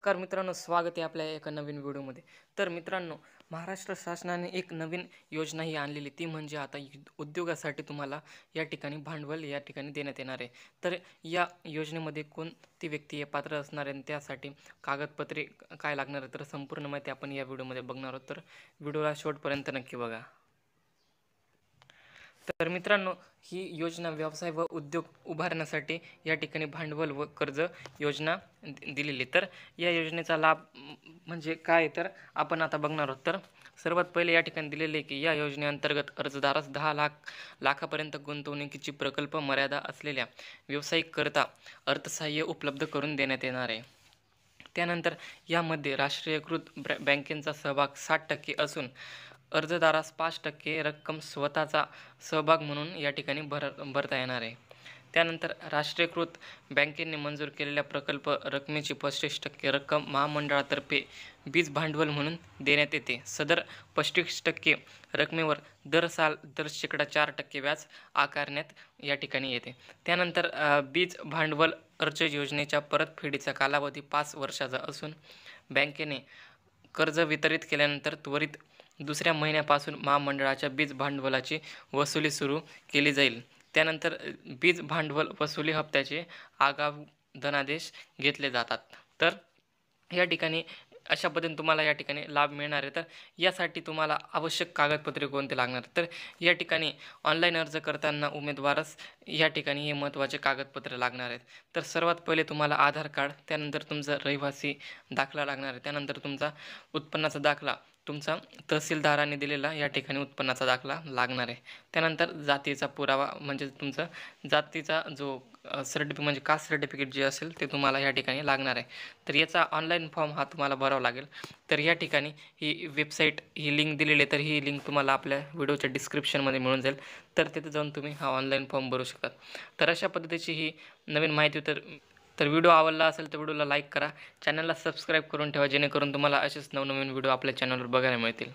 नमस्कार मित्रांनो, स्वागत आहे आपल्या एका नवीन व्हिडिओमध्ये. तर मित्रांनो, महाराष्ट्र शासनाने एक नवीन योजना ही आणलेली, ती म्हणजे आता उद्योगासाठी तुम्हाला या ठिकाणी भांडवल या ठिकाणी देण्यात येणार आहे. तर या योजनेमध्ये कोणती व्यक्ती हे पात्र असणार आहे आणि त्यासाठी कागदपत्रे काय लागणार आहे, तर संपूर्ण माहिती आपण या व्हिडिओमध्ये बघणार आहोत. तर व्हिडिओला शेवटपर्यंत नक्की बघा. तर मित्रांनो, ही योजना व्यवसाय व उद्योग उभारण्यासाठी या ठिकाणी भांडवल व कर्ज योजना दिलेली. तर या योजनेचा लाभ म्हणजे काय, तर आपण आता बघणार आहोत. तर सर्वात पहिले या ठिकाणी दिलेले की या योजनेअंतर्गत अर्जदारास 10 लाखापर्यंत गुंतवणुकीची प्रकल्प मर्यादा असलेल्या व्यावसायिककरता अर्थसहाय्य उपलब्ध करून देण्यात येणार आहे. त्यानंतर यामध्ये राष्ट्रीयकृत बँकेचा सहभाग 60% असून अर्जदारास 5% रक्कम स्वतःचा सहभाग म्हणून या ठिकाणी भरता येणार आहे. त्यानंतर राष्ट्रीयकृत बँकेने मंजूर केलेल्या प्रकल्प रकमेची 35% रक्कम महामंडळातर्फे बीज भांडवल म्हणून देण्यात येते. सदर 35% रकमेवर दर 4% व्याज आकारण्यात या ठिकाणी येते. त्यानंतर बीज भांडवल अर्ज योजनेच्या परतफेडीचा कालावधी 5 वर्षाचा असून बँकेने कर्ज वितरित केल्यानंतर त्वरित दुसऱ्या महिन्यापासून महामंडळाच्या बीज भांडवलाची वसुली सुरू केली जाईल. त्यानंतर बीज भांडवल वसुली हप्त्याचे आगाऊ धनादेश घेतले जातात. तर या ठिकाणी अशा पद्धतीने तुम्हाला या ठिकाणी लाभ मिळणार आहे. तर यासाठी तुम्हाला आवश्यक कागदपत्रे कोणते लागणार, तर या ठिकाणी ऑनलाईन अर्ज करताना उमेदवारास या ठिकाणी हे महत्त्वाचे कागदपत्रे लागणार आहेत. तर सर्वात पहिले तुम्हाला आधार कार्ड, त्यानंतर तुमचा रहिवासी दाखला लागणार आहे, त्यानंतर तुमचा उत्पन्नाचा दाखला, तुमचा तहसीलदाराने दिलेला या ठिकाणी उत्पन्नाचा दाखला लागणार आहे. त्यानंतर जातीचा पुरावा म्हणजे तुमचा जातीचा जो म्हणजे कास्ट सर्टिफिकेट जे असेल ते तुम्हाला या ठिकाणी लागणार आहे. तर याचा ऑनलाईन फॉर्म हा तुम्हाला भरावा लागेल. तर या ठिकाणी ही वेबसाईट ही लिंक दिलेली आहे, तर ही लिंक तुम्हाला आपल्या व्हिडिओच्या डिस्क्रिप्शनमध्ये मिळून जाईल. तर तिथे जाऊन तुम्ही हा ऑनलाईन फॉर्म भरू शकता. तर अशा पद्धतीची ही नवीन माहिती. तर व्हिडिओ आवडला असेल तर व्हिडिओला लाईक करा, चॅनलला सबस्क्राईब करून ठेवा, जेणेकरून तुम्हाला असेच नवनवीन व्हिडिओ आपल्या चॅनलवर बघायला मिळतील.